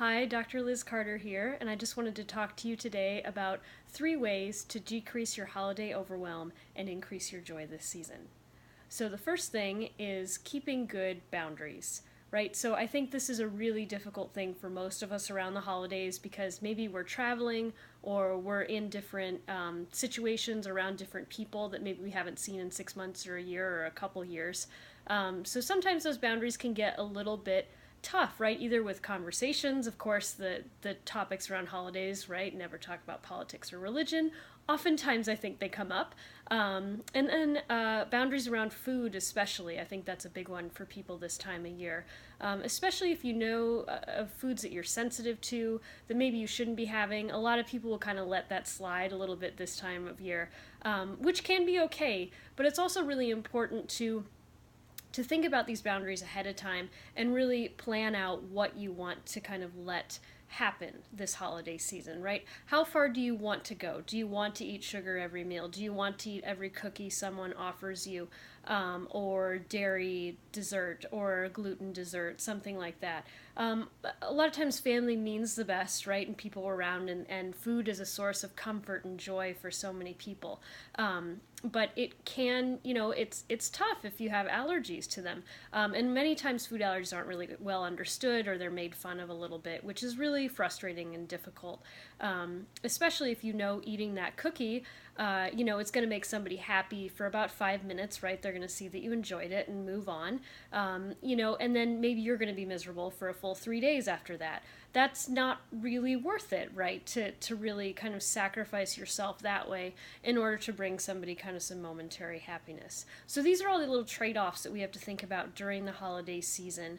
Hi, Dr. Liz Carter here, and I just wanted to talk to you today about 3 ways to decrease your holiday overwhelm and increase your joy this season. So, the first thing is keeping good boundaries, right? So, I think this is a really difficult thing for most of us around the holidays because maybe we're traveling or we're in different situations around different people that maybe we haven't seen in 6 months or a year or a couple years. So, sometimes those boundaries can get a little bit tough, right? Either with conversations, of course, the topics around holidays, right? Never talk about politics or religion. Oftentimes, I think they come up, and then boundaries around food, especially. I think that's a big one for people this time of year, especially if you know of foods that you're sensitive to that maybe you shouldn't be having. A lot of people will kind of let that slide a little bit this time of year, which can be okay. But it's also really important to think about these boundaries ahead of time and really plan out what you want to kind of let happen this holiday season, right? How far do you want to go? Do you want to eat sugar every meal? Do you want to eat every cookie someone offers you, or dairy dessert or gluten dessert, something like that? A lot of times family means the best, right? And people around, and food is a source of comfort and joy for so many people. But it can, it's tough if you have allergies to them. And many times food allergies aren't really well understood, or they're made fun of a little bit, which is really frustrating and difficult. Especially if you know eating that cookie, it's going to make somebody happy for about 5 minutes, right? They're going to see that you enjoyed it and move on. And then maybe you're going to be miserable for a full 3 days after that. That's not really worth it, right? To really kind of sacrifice yourself that way in order to bring somebody kind of some momentary happiness. So these are all the little trade-offs that we have to think about during the holiday season,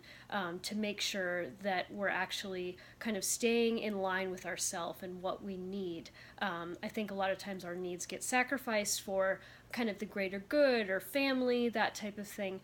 to make sure that we're actually kind of staying in line with ourselves and what we need. I think a lot of times our needs get sacrificed for kind of the greater good or family, that type of thing,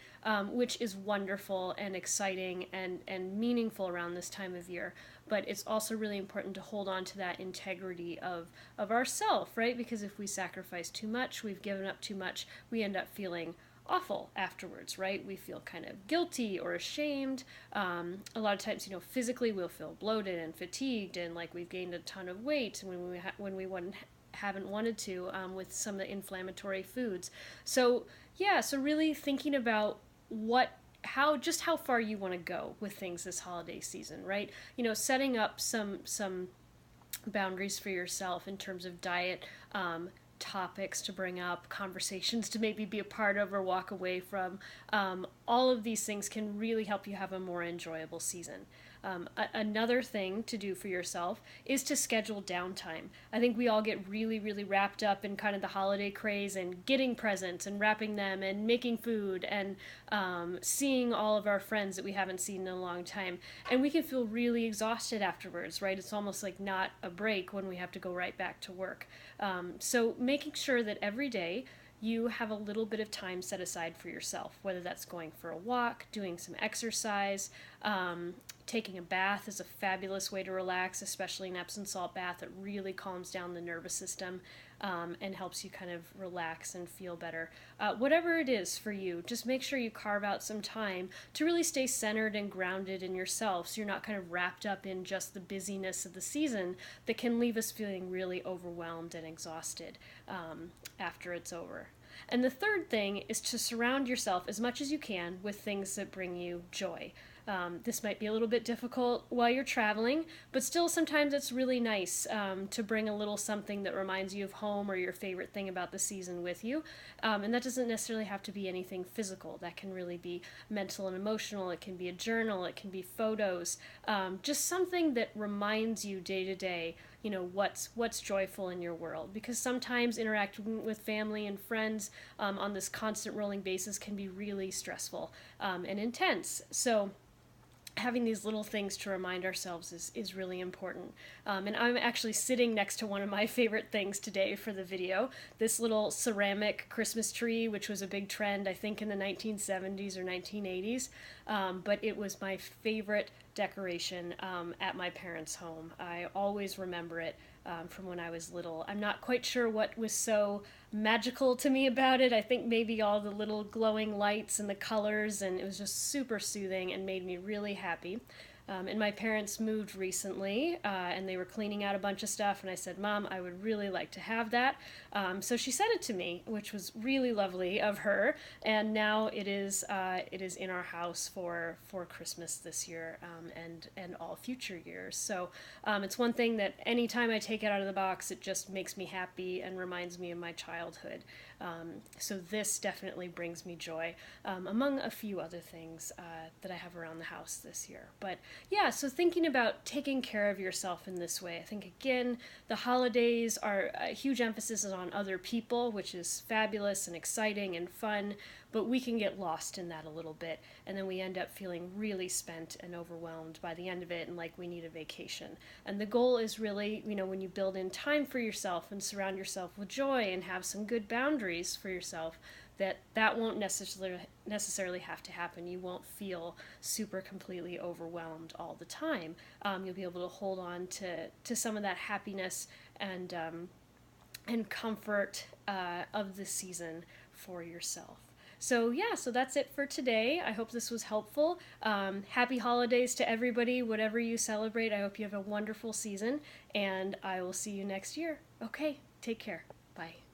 which is wonderful and exciting and meaningful around this time of year. But it's also really important to hold on to that integrity of ourself, right? Because if we sacrifice too much, we've given up too much, we end up feeling awful afterwards, right? We feel kind of guilty or ashamed. A lot of times, physically we'll feel bloated and fatigued and like we've gained a ton of weight when we haven't wanted to, with some of the inflammatory foods. So yeah, so really thinking about how far you want to go with things this holiday season, right? Setting up some boundaries for yourself in terms of diet, topics to bring up, conversations to maybe be a part of or walk away from. All of these things can really help you have a more enjoyable season. Another thing to do for yourself is to schedule downtime. I think we all get really, really wrapped up in kind of the holiday craze and getting presents and wrapping them and making food and seeing all of our friends that we haven't seen in a long time. And we can feel really exhausted afterwards, right? It's almost like not a break when we have to go right back to work. So making sure that every day you have a little bit of time set aside for yourself, whether that's going for a walk, doing some exercise. Taking a bath is a fabulous way to relax, especially an Epsom salt bath. It really calms down the nervous system, and helps you kind of relax and feel better. Whatever it is for you, just make sure you carve out some time to really stay centered and grounded in yourself, so you're not kind of wrapped up in just the busyness of the season that can leave us feeling really overwhelmed and exhausted after it's over. And the third thing is to surround yourself as much as you can with things that bring you joy. This might be a little bit difficult while you're traveling, but still sometimes it's really nice to bring a little something that reminds you of home or your favorite thing about the season with you. And that doesn't necessarily have to be anything physical. That can really be mental and emotional. It can be a journal. It can be photos. Just something that reminds you day to day, what's joyful in your world. Because sometimes interacting with family and friends on this constant rolling basis can be really stressful and intense. So having these little things to remind ourselves is really important. And I'm actually sitting next to one of my favorite things today for the video, this little ceramic Christmas tree, which was a big trend, I think, in the 1970s or 1980s. But it was my favorite decoration at my parents' home. I always remember it from when I was little. I'm not quite sure what was so magical to me about it. I think maybe all the little glowing lights and the colors, and it was just super soothing and made me really happy. And my parents moved recently, and they were cleaning out a bunch of stuff, and I said, Mom, I would really like to have that. So she sent it to me, which was really lovely of her, and now it is in our house for Christmas this year, and all future years. So it's one thing that anytime I take it out of the box, it just makes me happy and reminds me of my childhood. So this definitely brings me joy, among a few other things that I have around the house this year. But yeah, so thinking about taking care of yourself in this way, I think again, the holidays are a huge emphasis on other people, which is fabulous and exciting and fun, but we can get lost in that a little bit, and then we end up feeling really spent and overwhelmed by the end of it and like we need a vacation. And the goal is really, when you build in time for yourself and surround yourself with joy and have some good boundaries for yourself, that won't necessarily have to happen. You won't feel super completely overwhelmed all the time. You'll be able to hold on to some of that happiness and comfort of the season for yourself. So yeah, so that's it for today. I hope this was helpful. Happy holidays to everybody, whatever you celebrate. I hope you have a wonderful season, and I will see you next year. Okay, take care. Bye.